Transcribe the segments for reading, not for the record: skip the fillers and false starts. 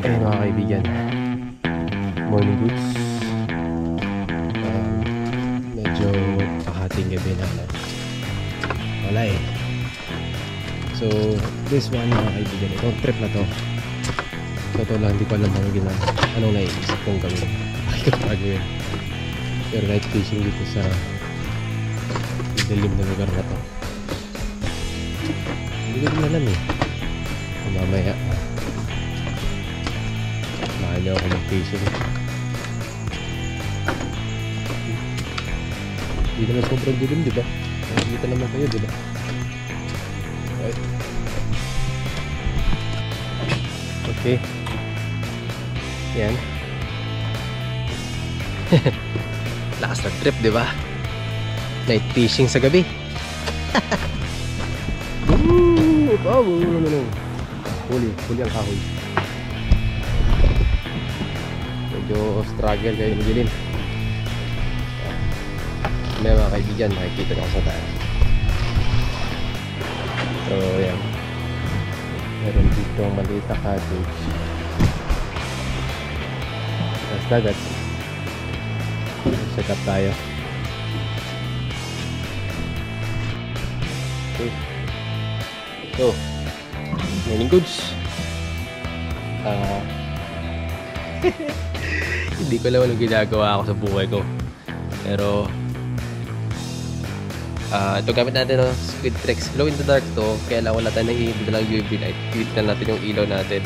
Ayun mga kaibigan, morning goods. Medyo kahating gabi na wala eh. So this one mga kaibigan, itong trip na to, totoo lang hindi ko alam anong naiisip kong gawin, bakit ko gagawin. Pero night fishing dito sa dilim na lugar na to, hindi ko din alam eh. Mamaya mahal niyo ako mag-fishing. Hindi naman sobrang dilim, diba? Nakikita naman kayo, diba? Right. Okay. Yan. Lakas na trip, diba? Night fishing sa gabi. Huli ang kahoy. Medyo struggle kayo magdilim. May mga kaibigan, makikita nyo sa taas. So yan, meron dito maliit na cottage. Tapos dagat. Check up tayo. Okay. So morning goods. Hindi ko alam anong ginagawa ako sa buhay ko, pero ito gamit natin ng SquidTrex Glow in the Dark to, kaya lang wala tayong dalang UV light. Hit na natin yung ilaw natin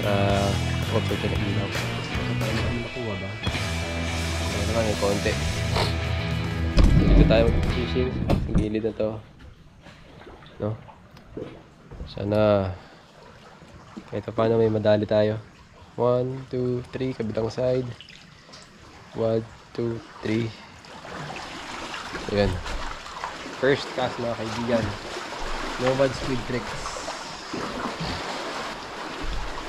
para offer siya ng ilaw. Paano makuha ba? Ano naman yung konti. Dito tayo mag-fishing sa gilid na to, no? Sana kahit paano may madali tayo. 1, 2, 3 kabilang side. 1, 2, 3. Ayan. First cast mga kaibigan. Nomad SquidTrex.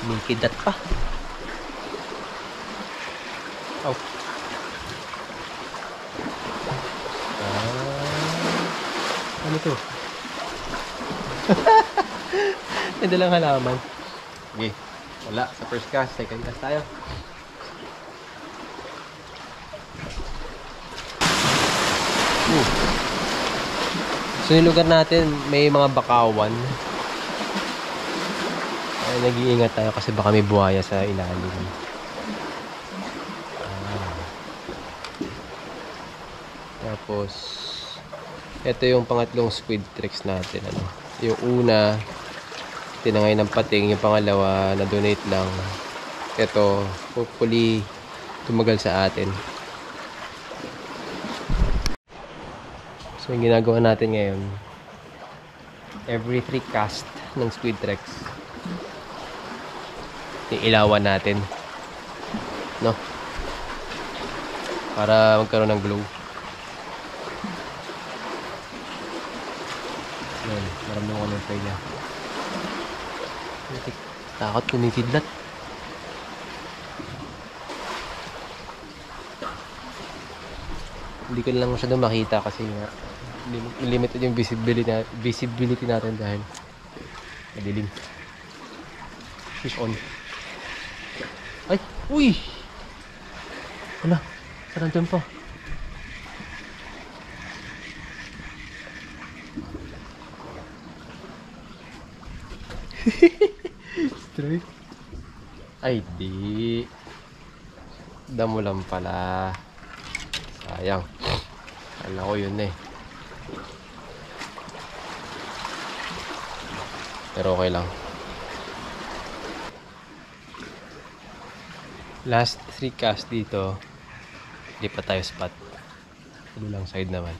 May kidat pa. Oh. Ano to? May dalang halaman. Okay. Wala. Sa first cast. Second cast tayo. So yung lugar natin may mga bakawan. Ay, nag-iingat tayo kasi baka may buhaya sa ilalim. Tapos ito yung pangatlong SquidTrex natin, ano. Yung una tinangay ng pating, yung pangalawa na donate lang. Ito hopefully tumagal sa atin. So yung ginagawa natin ngayon, every 3 cast ng SquidTrex ilawan natin, no, para magkaroon ng glow. Ayan, maramdaman ko ng fry niya. Takot kumikidlat. Hindi ko lang masyadong makita kasi nga limited yung visibility natin dahil madilim. Fish on. Ay! Uy! Wala! Saan nandun pa? Strike. Ay di. Damo lang pala. Sayang. Kala ko yun eh. Pero okay lang. Last 3 cast dito. Hindi pa tayo spot. Kabilang side naman.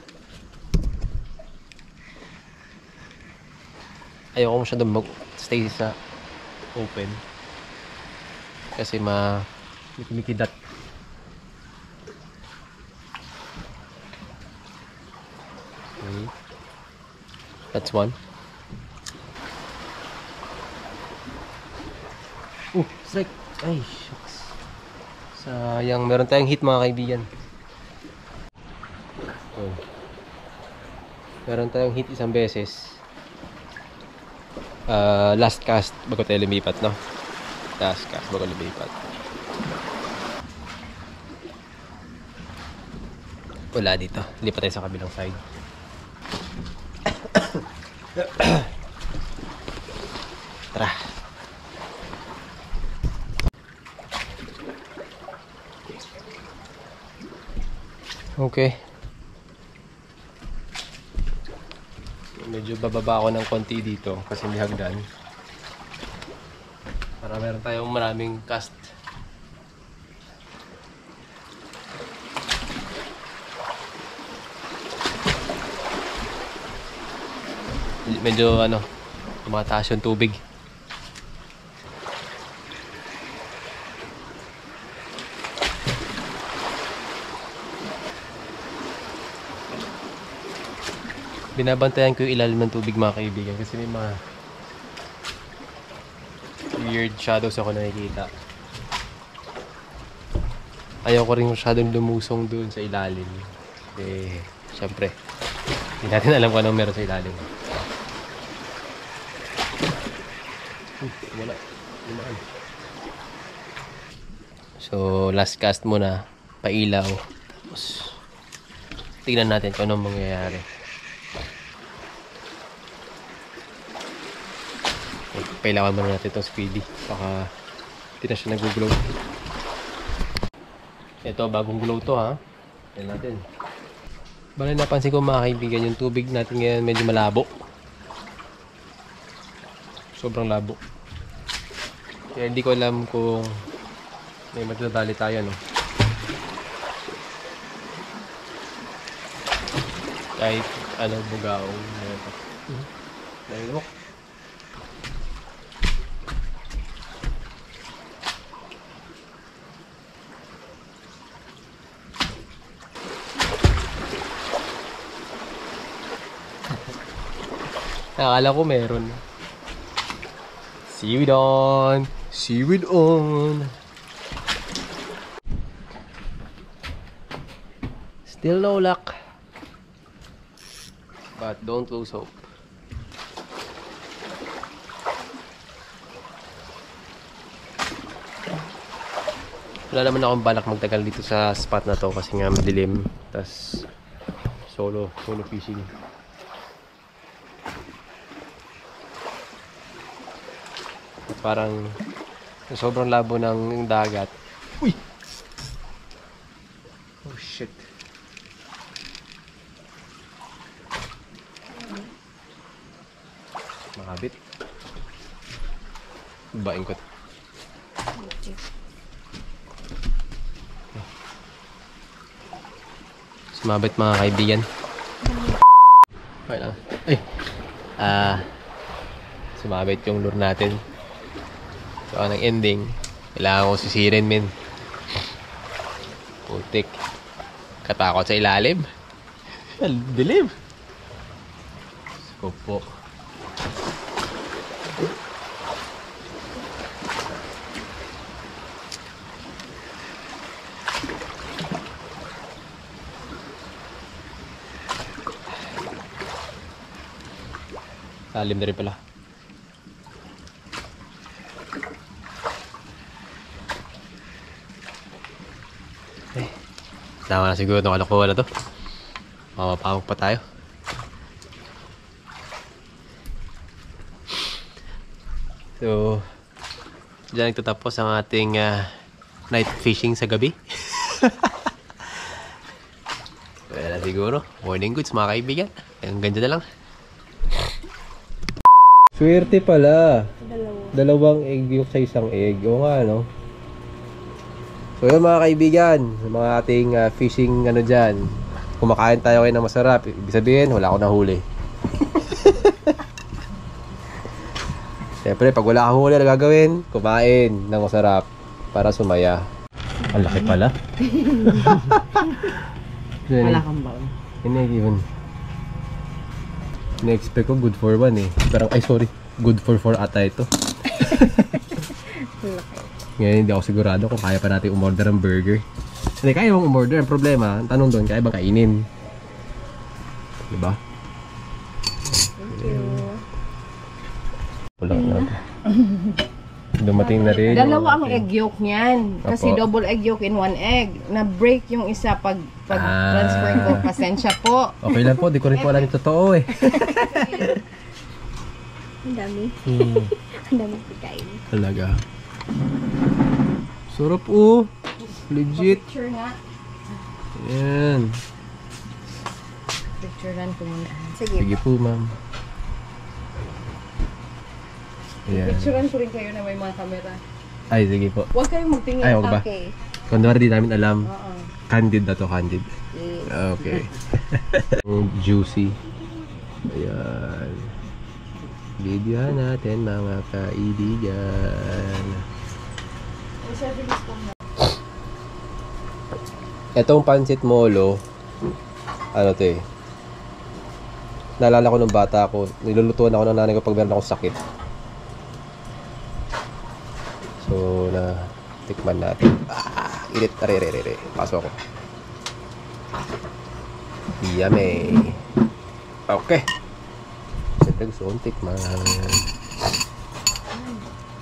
Ayoko masyadong mag-stay sa open. Kasi kumikidat. Okay. That's one. Strike. Ay, shucks. Sayang. Meron tayong hit mga kaibigan. Meron tayong hit isang beses. Last cast bago tayo lumipat, no? Last cast bago lumipat. Wala dito. Lipat tayo sa kabilang side. Tara. Okay. Medyo bababa ako ng konti dito kasi may hagdan. Para meron tayong maraming cast. Medyo tumataas yung tubig. Binabantayan ko yung ilalim ng tubig mga kaibigan kasi may mga weird shadows ako nakikita. Ayaw ko rin masyadong lumusong doon sa ilalim. Syempre, hindi natin alam kung anong meron sa ilalim. Wala. So, last cast muna. Pailaw. Tapos, tignan natin kung anong mangyayari. Kailangan muna natin itong speedy. Baka hindi na siya nag-glow. Ito, bagong glow to ha. Tignan natin. Bale, napansin ko mga kaibigan, yung tubig natin ngayon medyo malabo. Sobrang labo. Kaya hindi ko alam kung may madadali tayo, no? Kahit bugaong. Dahil mo. Akala ko meron. Seaweed on! Seaweed on! Still no luck. But don't lose hope. Wala naman akong balak magtagal dito sa spot na to kasi nga madilim. Tas solo fishing. Parang sobrang labo ng dagat. Uy! Oh shit. Makabit. Bain ko. Sumabit mga kaibigan. Okay lang. Ay! Sumabit yung lure natin. So, ang ending, kailangan ko sisirin, men. Putik. Katakot sa ilalim. Dilim. Skopo. Lalim na rin pala. Tama na siguro itong kalokohan na to. Mamapamok pa tayo. So, dyan nagtatapos ang ating night fishing sa gabi. Wala siguro. Morning goods mga kaibigan. Ang ganda na lang. Swerte pala. Dalawang egg yung sa isang egg. O nga, no? So yun mga kaibigan, mga ating fishing dyan. Kumakain tayo kayo ng masarap. Ibig sabihin, wala akong nahuli. Siyempre, pag wala akong huli na gagawin, kumain ng masarap para sumaya. Ang laki pala. Wala kang baon. Hindi yun. Na-expect ko good for 1 eh. Parang, ay sorry, good for 4 ata ito. Ngayon hindi ako sigurado kung kaya pa natin umorder ng burger. Hindi, kaya mong umorder. Ang problema, ang tanong doon, kaya bang kainin? Diba? Thank you. Wala na. Dumating na rin. Dalawa ang egg yolk niyan. Kasi Opo. double egg yolk in one egg. Na-break yung isa pag transfer ko. Pasensya po. Okay lang po, di ko rin po alam yung totoo eh. Ang dami. Ang dami pagkain. Talaga. Sarap oh. Legit. Picture nga. Ayan. Picturean ko muna. Sige. Sige po, ma'am. Ayan. Picturean ko rin kayo na may mga camera. Ay, sige po. Huwag kayong magtingin. Ay, huwag ba? Okay. Kunwari di namin alam. Oo. Candid na to, candid. Yes. Okay. Juicy. Ayan. Videohan natin mga kaibigan. Etong pancit molo, ano to eh. Naalala ko nung bata ako, nilulutuan ako ng nanay ko pag meron akong sakit. So, tikman natin. Init. Are. Pasok ako. Yummy. Okay. Siyempre gusto kong tikman.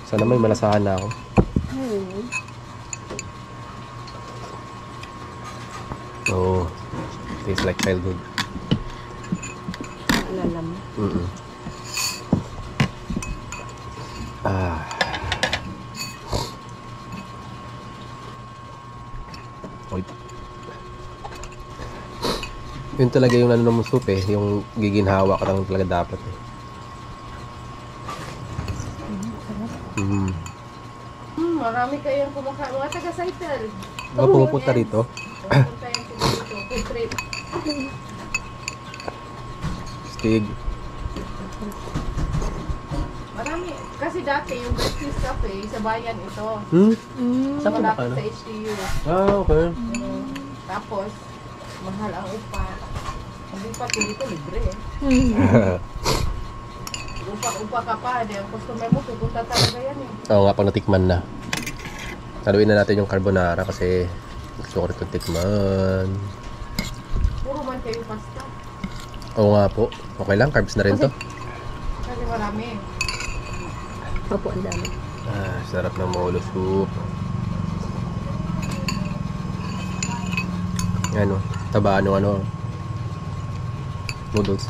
Sana may malasahan na ako. Oh, tastes like childhood. Alala mo. Oy. Yun talaga yung ano ng soup eh, yung giginhawa ka lang talaga dapat eh. Marami kayong kumakain. Mga taga-Saitel. Ba pumupunta rito? Pumunta yan sila dito. Food trip. Stig. Marami. Kasi dati yung Breakfast Cafe sa bayan ito. Saan ka Malapit nakano? sa HTU. Okay. Tapos, mahal ang upa. Hindi pa dito libre eh. Upa ka pa. Ang customer mo pupunta talaga yan eh. Oo nga, pag natikman na. Haluin na natin yung carbonara kasi gusto ko rin itong tikman. Puro man kayo pasta. Oo nga po. Okay lang, carbs na rin to. Kasi marami. Opo, ang dami. Sarap ng molo soup. Ano, taba ano noodles.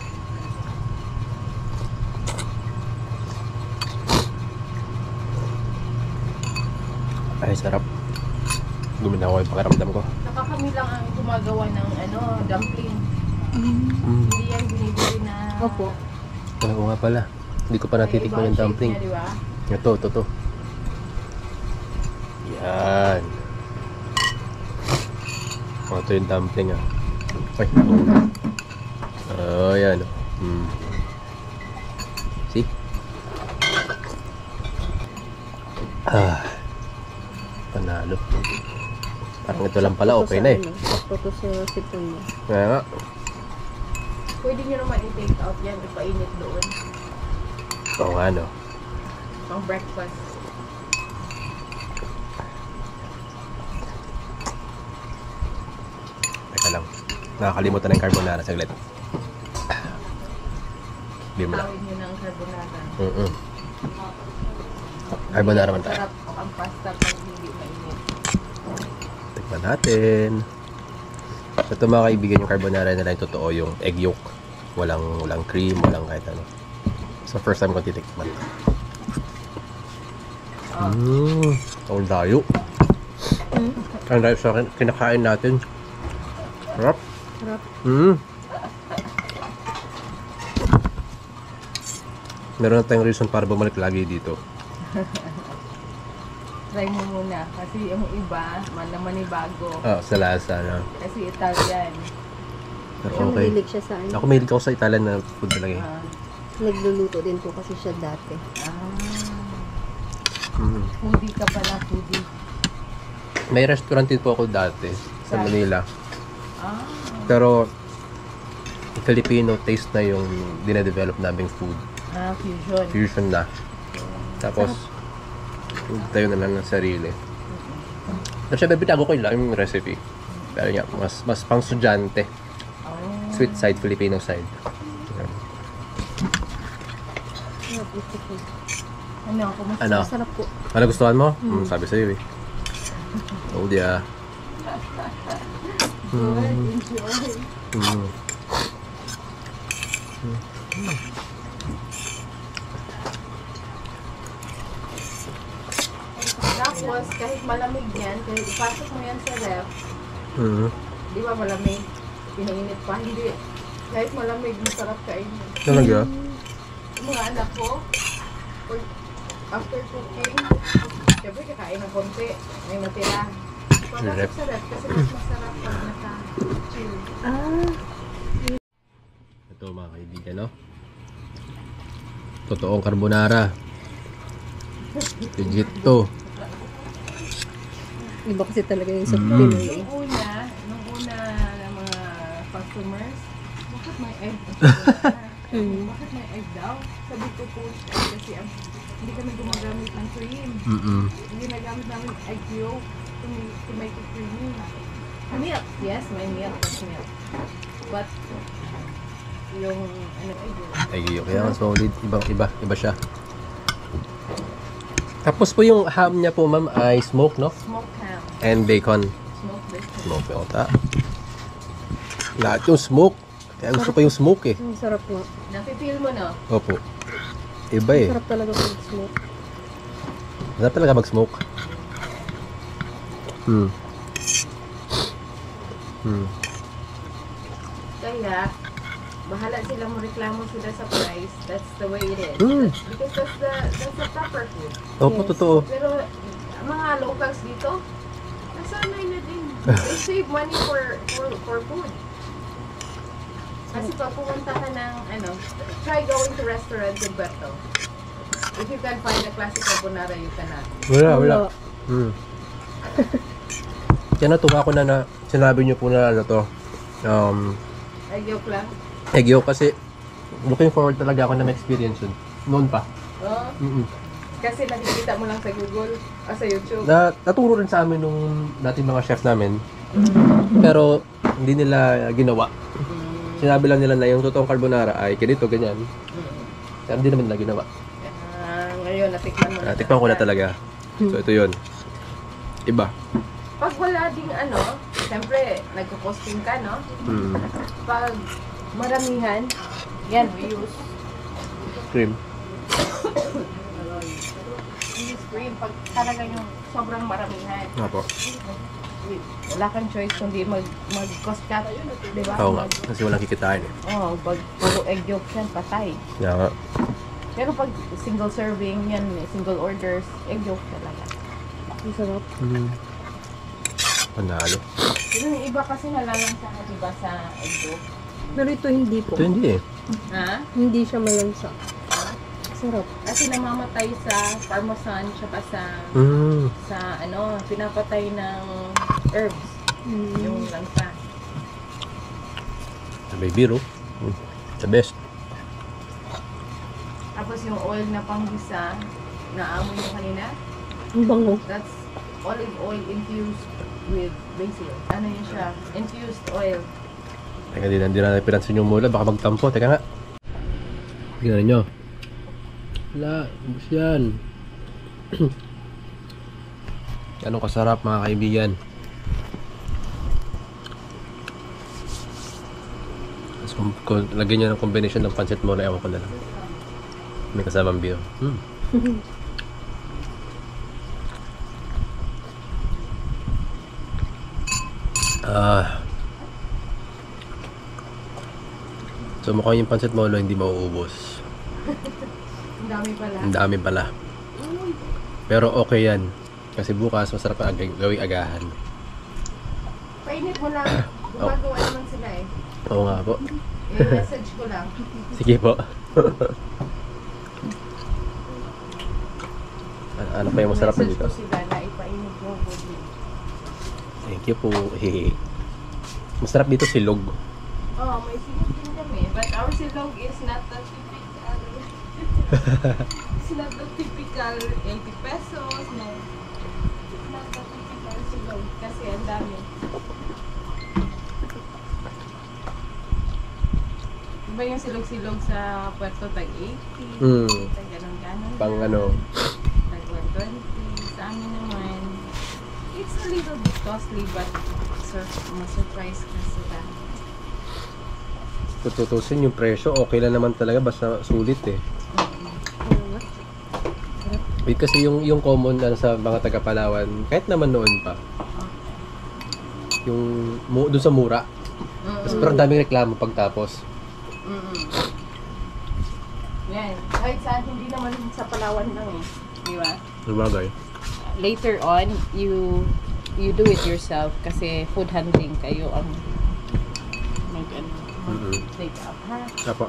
Ay, sarap. Gumina ko yung pakiramdam ko. Saka kami lang ang gumagawa ng dumpling. Hindi yan binibili na... Opo. Oo nga pala. Hindi ko pa natitikman yung dumpling. Niya, diba? Ito. Yan. Ito yung dumpling ah. Ay. Yan. See? Panalo. Parang ito lang pala, okay na eh. Sakto to sa sipon mo. Kaya nga. Pwede nyo naman i-take out yan, ipainit doon. Oo nga no. Pang breakfast. Teka lang. Nakakalimutan na yung carbonara. Saglit. Bili mo lang. Tawin nyo ng carbonara. Carbonara man tayo. Sarap ang pasta pag hindi mainit. Tikman natin. So ito mga kaibigan, yung carbonara nila yung totoo, yung egg yolk. Walang cream, walang kahit ano. So first time ko titikman. Ang layo. Ang layo sa kinakain natin. Sarap. Sarap. Meron na tayong reason para bumalik lagi dito. Try mo muna. Kasi yung iba, manibago. Sa lasa na. Kasi Italian. Pero Siya okay. mahilig siya sa ano. Ako mahilig ako sa Italian na food talaga eh. Nagluluto din po kasi siya dati. Foodie ka pala, foodie. May restaurant din po ako dati sa Manila. Pero Filipino taste na yung dinedevelop naming food. Fusion. Fusion na. Tapos tayo na lang ng sarili. Pero syempre bitago ko yung recipe. Pero nga, mas pang estudyante. Sweet side, Filipino side. Ano, kumusta? Ano? Masarap po. Ano gustuhan mo? Sabi sa'yo eh. Oh, dia. Tapos, kahit malamig yan, kahit ipasok mo yan sa ref, Mm. di ba malamig? Pinainit pa, hindi. Kahit malamig, masarap kainin. Talaga? Yung mga anak ko, pag- after cooking, syempre kakain ng konti, may matira. Papasok Ref. sa ref kasi mas masarap pag naka-chill. Ah, Ito mga kaibigan, no? Totoong carbonara. Legit to. iba kasi talaga yung sa Pinoy. Nung una ng mga customers, bakit may egg? Bakit may egg daw? Sabi ko po, kasi hindi kami gumagamit ng cream. Hindi nagamit namin egg yolk to make it creamy. Milk, yes, may milk. Milk. But, yung egg yolk. Ay, kaya solid. Iba siya. Tapos po yung ham niya po, ma'am, ay smoke, no? Smoked ham. And bacon. Smoked bacon. Smoke yata. Lahat yung smoke. Kaya gusto ko yung smoke eh. Ang sarap nga. Napipil mo, no? Opo. Iba eh. Sarap talaga pag smoke. Masarap talaga mag-smoke. Kaya, bahala sila mo reklamo sila sa price. That's the way it is. Mm. Because that's the proper food. Opo, Yes. totoo. Pero mga locals dito, nasanay na din. They save money for food. Kasi pag pumunta ka ng, try going to restaurant in Berto. If you can find a classic carbonara, you cannot. Wala. Kaya natuwa ko na sinabi niyo po na ano to. Ay, joke lang. Egg yolk kasi looking forward talaga ako na ma-experience yun. Noon pa. Oh, kasi nakikita mo lang sa Google o sa YouTube. Naturo rin sa amin nung dating mga chef namin. Pero hindi nila ginawa. Sinabi lang nila na yung totoong carbonara ay ganito, ganyan. Pero hindi naman nila ginawa. Ngayon, natikman mo na. Natikman ko na talaga. So ito yun. Iba. Pag wala ding siyempre, nagko-costing ka, no? Pag maramihan, yan, we use Cream. cream. Pag talaga yung sobrang maramihan, Nga po. wala kang choice kundi mag-cost cut, di ba? Oo nga. Kasi walang kikitain eh. Pag puro egg yolk yan, patay. Nga nga. Pero pag single serving, yan, single orders, egg yolk talaga. Ang sarap. Panalo. Yung iba kasi nalalansa, di ba, sa egg yolk? Pero ito hindi po. Ito hindi eh. Ha? Hindi siya malansa. Sarap. Kasi namamatay sa parmesan, tsaka sa pinapatay ng herbs, yung lansa. Sa baby ro. The best. Tapos yung oil na panggisa, naamoy mo kanina, Ang bango. that's olive oil infused with basil. Ano yun siya? Infused oil. Teka, hindi na pinansin yung mula. Baka magtampo. Teka nga. Tingnan nyo. Wala. Ubus yan. Ganun kasarap mga kaibigan. Tapos kung lagyan nyo ng combination ng pancit muna, ewan ko na lang. May kasamang beer. So mukhang yung pancit molo hindi mauubos. Ang dami pala. Ang dami pala. Pero okay yan. Kasi bukas masarap ang gawing agahan. Painit mo lang. Gumagawa naman sila eh. Oo nga po. I-message ko lang. Sige po. Ano pa yung masarap na Message dito? ko sila na ipainit mo. Thank you po. Masarap dito silog. Oh, may silog din kami. But our silog is not the typical. It's not the typical 80 pesos. No. It's not the typical silog. Kasi ang dami. Diba yung silog-silog sa Puerto Tag 80? Ganun ka. Pang ano. Tag 120. Sa amin naman, it's a little bit costly but ma-surprise ka sila. Kung tutusin yung presyo, okay lang naman talaga. Basta sulit eh. Wait, kasi yung common ano, sa mga taga-Palawan, kahit naman noon pa, yung doon sa mura. Mas pero ang daming reklamo pagtapos. Yan. Kahit saan, hindi naman sa Palawan lang eh. Di ba? Sabagay. Later on, you do it yourself kasi food handling kayo ang take up, ha? Apo.